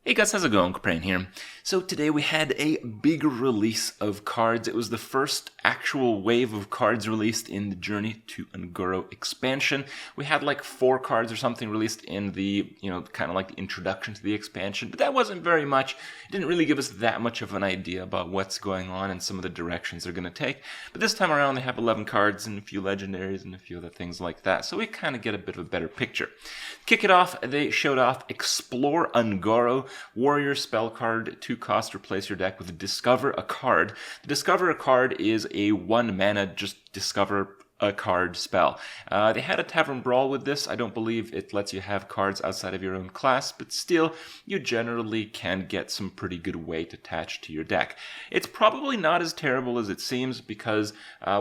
Hey guys, how's it going? Kripparrian here. So today we had a big release of cards. It was the first actual wave of cards released in the Journey to Un'Goro expansion. We had like 4 cards or something released in the, kind of like the introduction to the expansion, but that wasn't very much. It didn't really give us that much of an idea about what's going on and some of the directions they're going to take. But this time around they have 11 cards and a few legendaries and a few other things like that, so we kind of get a bit of a better picture. Kick it off, they showed off Explore Un'Goro. Warrior spell card, 2 cost, replace your deck with Discover a Card. The Discover a Card is a 1 mana, just discover a card spell. They had a Tavern Brawl with this. I don't believe it lets you have cards outside of your own class, but still, you generally can get some pretty good weight attached to your deck. It's probably not as terrible as it seems, because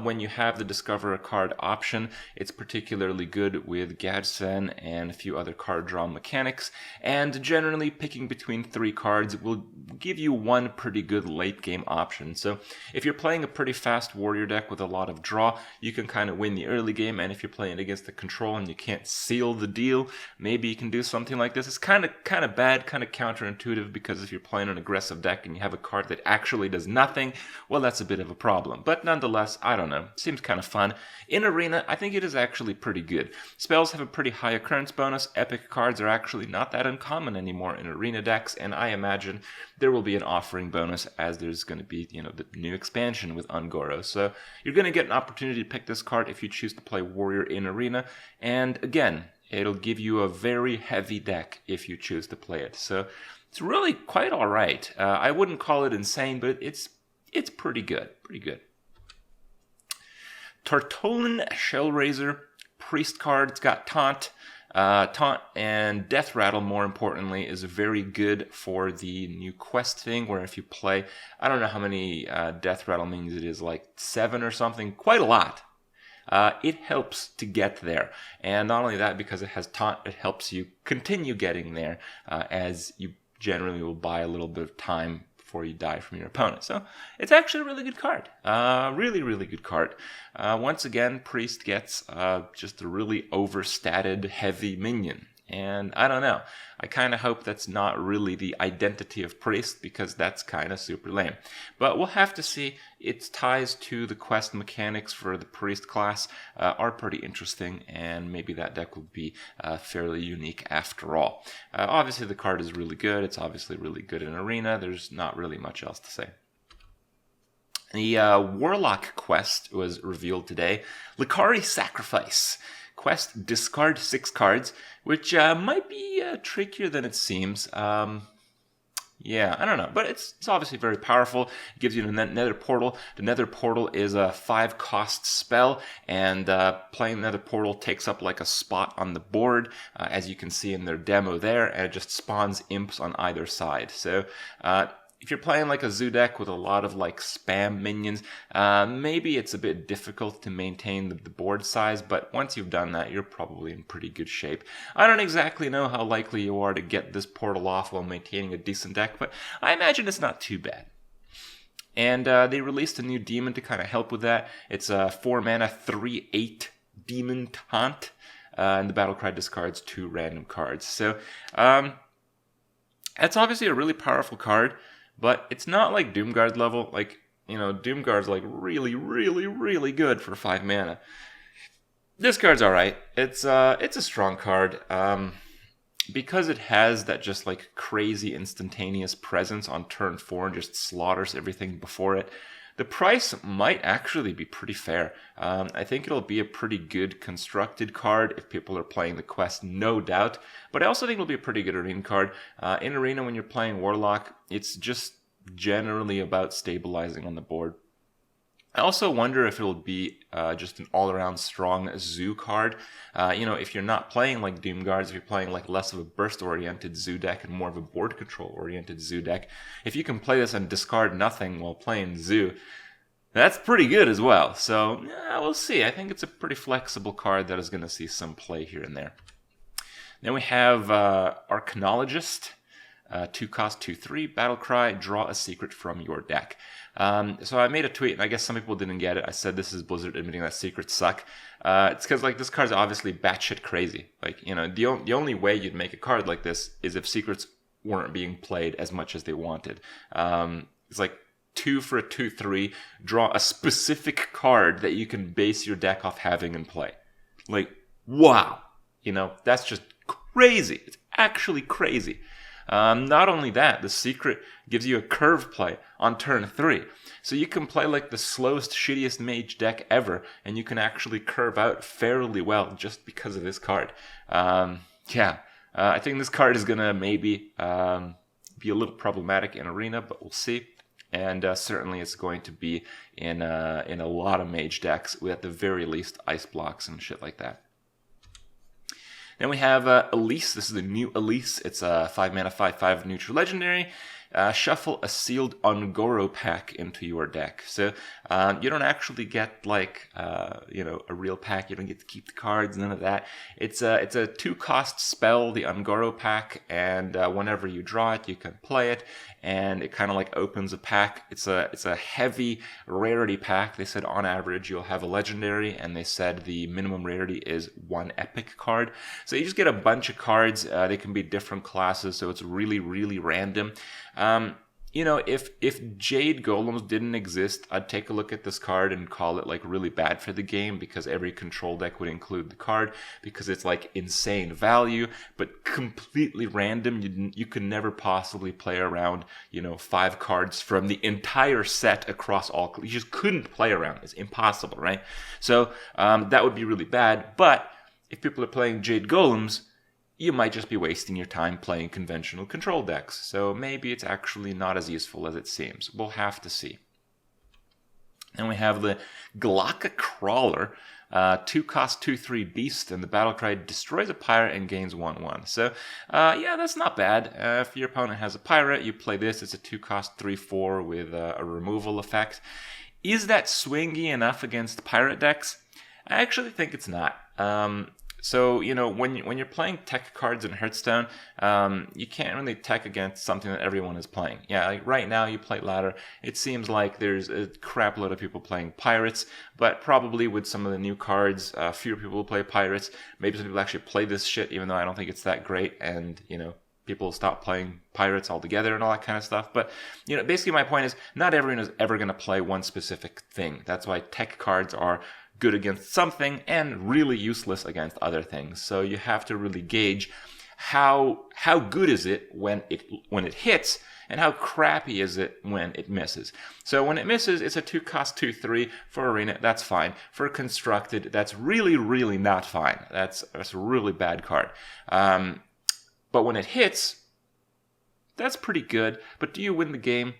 when you have the Discover a Card option, it's particularly good with Gadsen and a few other card draw mechanics, and generally picking between 3 cards will give you one pretty good late game option. So if you're playing a pretty fast warrior deck with a lot of draw, you can kind of win the early game, and if you're playing against the control and you can't seal the deal, maybe you can do something like this. It's kind of bad, kind of counterintuitive, because if you're playing an aggressive deck and you have a card that actually does nothing, well, that's a bit of a problem. But nonetheless, I don't know, seems kind of fun. In Arena, I think it is actually pretty good. Spells have a pretty high occurrence bonus. Epic cards are actually not that uncommon anymore in Arena decks, and I imagine there will be an offering bonus as there's going to be, the new expansion with Un'Goro. So you're going to get an opportunity to pick this card if you choose to play Warrior in Arena, and again, it'll give you a very heavy deck if you choose to play it. So it's really quite alright. I wouldn't call it insane, but it's pretty good. Tartolan Shellraiser, Priest card. It's got Taunt. Taunt and Death Rattle, more importantly, is very good for the new quest thing, where if you play, I don't know how many Death Rattle minions it is, like 7 or something, quite a lot. It helps to get there. And not only that, because it has Taunt, it helps you continue getting there, as you generally will buy a little bit of time before you die from your opponent. So it's actually a really good card. Really good card. Once again, Priest gets just a really overstated heavy minion. And I don't know. I kind of hope that's not really the identity of Priest, because that's kind of super lame. But we'll have to see. Its ties to the quest mechanics for the Priest class are pretty interesting, and maybe that deck will be fairly unique after all. Obviously, the card is really good. It's obviously really good in Arena. There's not really much else to say. The Warlock quest was revealed today. Likari Sacrifice. Quest, discard 6 cards, which might be trickier than it seems. Yeah, I don't know, but it's obviously very powerful. It gives you the Nether Portal. The Nether Portal is a 5-cost spell, and playing Nether Portal takes up like a spot on the board, as you can see in their demo there, and it just spawns imps on either side. So if you're playing like a zoo deck with a lot of like spam minions, maybe it's a bit difficult to maintain the board size, but once you've done that, you're probably in pretty good shape. I don't exactly know how likely you are to get this portal off while maintaining a decent deck, but I imagine it's not too bad. And they released a new demon to kind of help with that. It's a 4 mana 3/8 demon Taunt, and the Battlecry discards 2 random cards. So that's obviously a really powerful card. But it's not like Doomguard level. Like, Doomguard's like really good for 5 mana. This card's alright. It's a strong card. Because it has that just like crazy instantaneous presence on turn 4 and just slaughters everything before it, the price might actually be pretty fair. I think it'll be a pretty good constructed card if people are playing the quest, no doubt. But I also think it'll be a pretty good Arena card. In Arena, when you're playing Warlock, it's just generally about stabilizing on the board. I also wonder if it'll be just an all-around strong zoo card. If you're not playing like Doomguards, if you're playing like less of a burst-oriented zoo deck and more of a board control-oriented zoo deck, if you can play this and discard nothing while playing zoo, that's pretty good as well. So, we'll see. I think it's a pretty flexible card that is going to see some play here and there. Then we have Arcanologist. 2 cost, 2/3, Battlecry, draw a secret from your deck. So I made a tweet, and I guess some people didn't get it. I said this is Blizzard admitting that secrets suck. It's because like this card's obviously batshit crazy. Like, the only way you'd make a card like this is if secrets weren't being played as much as they wanted. It's like 2 for a 2/3, draw a specific card that you can base your deck off having and play. Like, wow. You know, that's just crazy. It's actually crazy. Not only that, the secret gives you a curve play on turn 3. So you can play like the slowest, shittiest mage deck ever, and you can actually curve out fairly well just because of this card. I think this card is going to maybe be a little problematic in Arena, but we'll see. And certainly it's going to be in a lot of mage decks, with at the very least ice blocks and shit like that. Then we have Elise. This is the new Elise. It's a 5 mana, 5/5 neutral legendary. Shuffle a sealed Un'Goro pack into your deck. So you don't actually get like a real pack. You don't get to keep the cards, none of that. It's a 2-cost spell, the Un'Goro pack, and whenever you draw it, you can play it, and it kind of like opens a pack. It's a heavy rarity pack. They said on average you'll have a legendary, and they said the minimum rarity is 1 epic card. So you just get a bunch of cards. They can be different classes, so it's really, really random. If Jade Golems didn't exist, I'd take a look at this card and call it like really bad for the game, because every control deck would include the card, because it's like insane value, but completely random. You could never possibly play around, 5 cards from the entire set across all. You just couldn't play around. It's impossible, right? So that would be really bad. But if people are playing Jade Golems, you might just be wasting your time playing conventional control decks. So maybe it's actually not as useful as it seems. We'll have to see. And we have the Glocka Crawler, 2-cost 2/3 beast, and the battlecry destroys a pirate and gains 1/1. So that's not bad. If your opponent has a pirate, you play this. It's a 2-cost 3/4 with a removal effect. Is that swingy enough against pirate decks? I actually think it's not. So, when you're playing tech cards in Hearthstone, you can't really tech against something that everyone is playing. Yeah, like right now you play ladder. It seems like there's a crap load of people playing pirates, but probably with some of the new cards, fewer people will play pirates. Maybe some people actually play this shit, even though I don't think it's that great, and, people stop playing pirates altogether and all that kind of stuff. But, basically my point is not everyone is ever going to play one specific thing. That's why tech cards are good against something and really useless against other things. So you have to really gauge how good is it when it hits, and how crappy is it when it misses. So when it misses, it's a 2-cost 2/3 for Arena. That's fine. For Constructed, that's really, really not fine. That's a really bad card. But when it hits, that's pretty good. But do you win the game?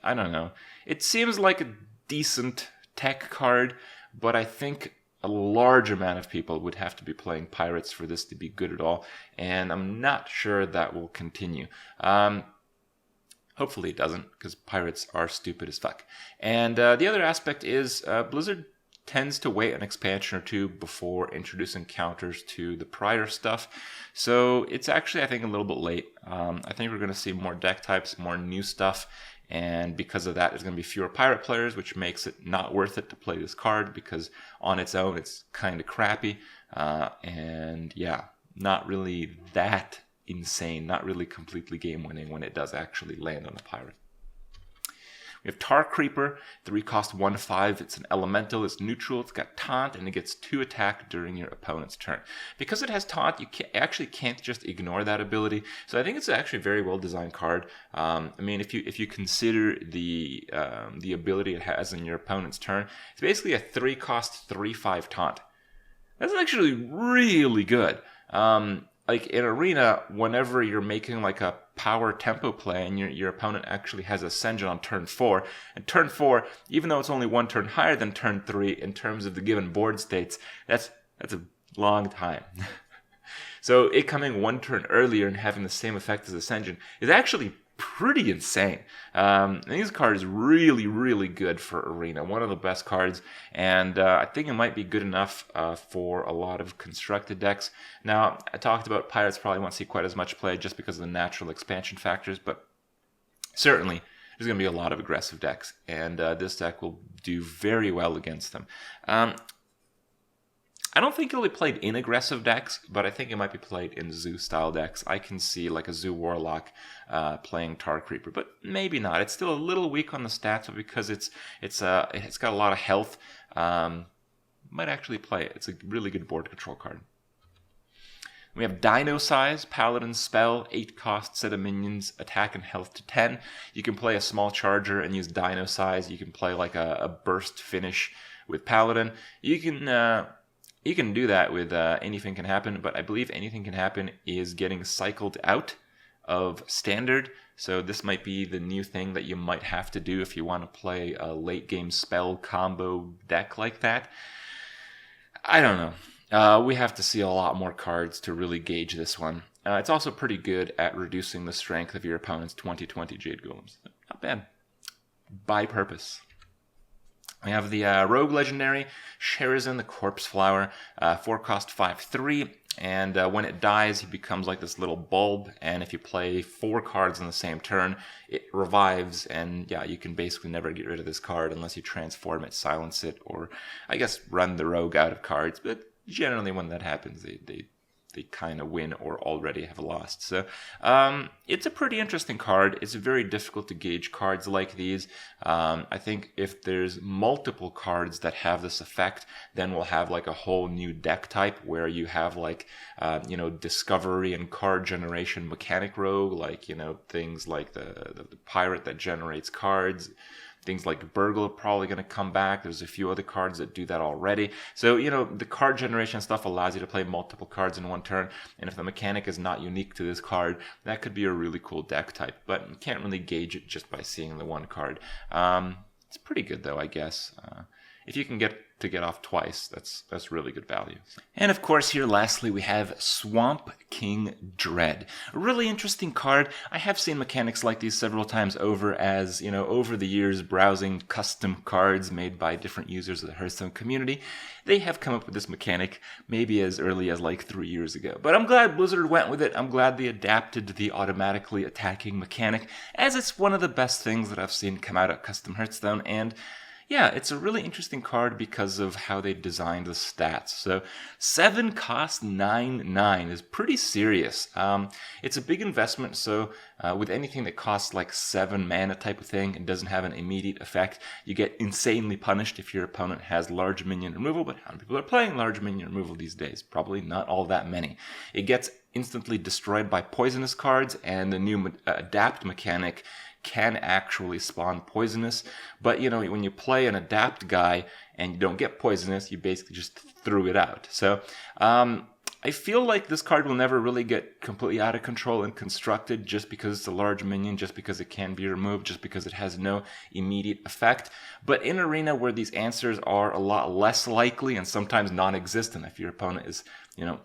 I don't know. It seems like a decent tech card, but I think a large amount of people would have to be playing pirates for this to be good at all, and I'm not sure that will continue. Hopefully it doesn't, because pirates are stupid as fuck. And the other aspect is Blizzard tends to wait an expansion or two before introducing counters to the prior stuff. So it's actually, I think, a little bit late. I think we're going to see more deck types, more new stuff. And because of that, there's going to be fewer pirate players, which makes it not worth it to play this card, because on its own, it's kind of crappy. And yeah, not really that insane, not really completely game-winning when it does actually land on a pirate. We have Tar Creeper, 3-cost 1/5. It's an elemental, it's neutral, it's got taunt, and it gets 2 attack during your opponent's turn. Because it has taunt, you actually can't just ignore that ability. So I think it's actually a very well-designed card. If you consider the ability it has in your opponent's turn, it's basically a 3-cost 3/5 taunt. That's actually really good. Like in Arena, whenever you're making like a power tempo play and your opponent actually has Ascension on turn 4, and turn 4, even though it's only 1 turn higher than turn 3 in terms of the given board states, that's a long time. So it coming 1 turn earlier and having the same effect as Ascension is actually pretty insane. And this card is really, really good for Arena. One of the best cards, and I think it might be good enough for a lot of constructed decks. Now, I talked about Pirates probably won't see quite as much play just because of the natural expansion factors, but certainly there's going to be a lot of aggressive decks, and this deck will do very well against them. I don't think it'll be played in aggressive decks, but I think it might be played in zoo-style decks. I can see like a Zoo Warlock playing Tar Creeper, but maybe not. It's still a little weak on the stats, but because it's got a lot of health, might actually play it. It's a really good board control card. We have Dino Size, Paladin Spell, 8 cost, set of minions, attack and health to 10. You can play a small charger and use Dino Size. You can play like a burst finish with Paladin. You can do that with Anything Can Happen, but I believe Anything Can Happen is getting cycled out of Standard, so this might be the new thing that you might have to do if you want to play a late game spell combo deck like that. I don't know. We have to see a lot more cards to really gauge this one. It's also pretty good at reducing the strength of your opponent's 2020 Jade Golems. Not bad. By purpose. We have the Rogue Legendary, Sherazin the Corpse Flower, 4 cost 5/3, and when it dies, he becomes like this little bulb, and if you play 4 cards in the same turn, it revives, and yeah, you can basically never get rid of this card unless you transform it, silence it, or I guess run the rogue out of cards, but generally when that happens, they kind of win or already have lost. So it's a pretty interesting card. It's very difficult to gauge cards like these. I think if there's multiple cards that have this effect, then we'll have like a whole new deck type where you have like, discovery and card generation mechanic rogue, like, things like the pirate that generates cards. Things like Burgle are probably going to come back. There's a few other cards that do that already. So, the card generation stuff allows you to play multiple cards in one turn. And if the mechanic is not unique to this card, that could be a really cool deck type. But you can't really gauge it just by seeing the one card. It's pretty good, though, I guess. If you can get off twice, that's really good value. And of course, here lastly, we have Swamp King Dread. A really interesting card. I have seen mechanics like these several times over as, over the years browsing custom cards made by different users of the Hearthstone community. They have come up with this mechanic maybe as early as like 3 years ago. But I'm glad Blizzard went with it. I'm glad they adapted the automatically attacking mechanic, as it's one of the best things that I've seen come out of custom Hearthstone, and yeah, it's a really interesting card because of how they designed the stats. So 7 cost 9/9 is pretty serious. It's a big investment, so with anything that costs like 7 mana type of thing and doesn't have an immediate effect, you get insanely punished if your opponent has large minion removal. But how many people are playing large minion removal these days? Probably not all that many. It gets instantly destroyed by poisonous cards, and the new adapt mechanic can actually spawn poisonous, but when you play an adapt guy and you don't get poisonous, you basically just threw it out. So I feel like this card will never really get completely out of control and constructed just because it's a large minion, just because it can be removed, just because it has no immediate effect. But in Arena, where these answers are a lot less likely and sometimes non-existent, if your opponent is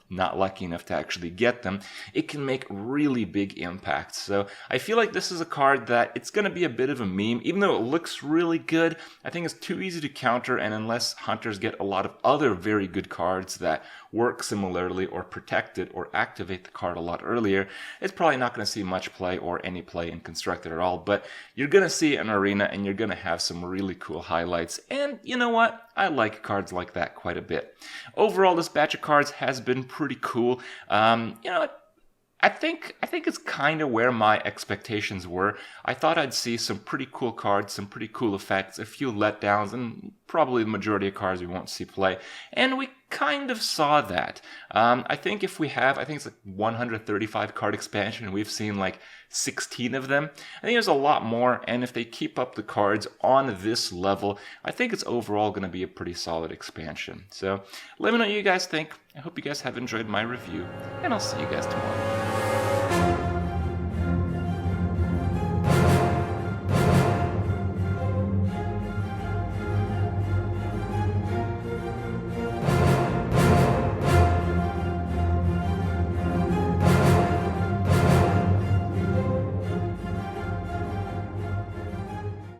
not lucky enough to actually get them, it can make really big impacts. So I feel like this is a card that it's going to be a bit of a meme. Even though it looks really good, I think it's too easy to counter, and unless hunters get a lot of other very good cards that work similarly or protect it or activate the card a lot earlier, it's probably not going to see much play or any play in Constructed at all. But you're going to see it in Arena, and you're going to have some really cool highlights. And you know what? I like cards like that quite a bit. Overall, this batch of cards has been pretty cool. I think it's kind of where my expectations were. I thought I'd see some pretty cool cards, some pretty cool effects, a few letdowns, and probably the majority of cards we won't see play. And we kind of saw that. I think it's like 135 card expansion, and we've seen like 16 of them. I think there's a lot more, and if they keep up the cards on this level, I think it's overall going to be a pretty solid expansion. So let me know what you guys think. I hope you guys have enjoyed my review, and I'll see you guys tomorrow.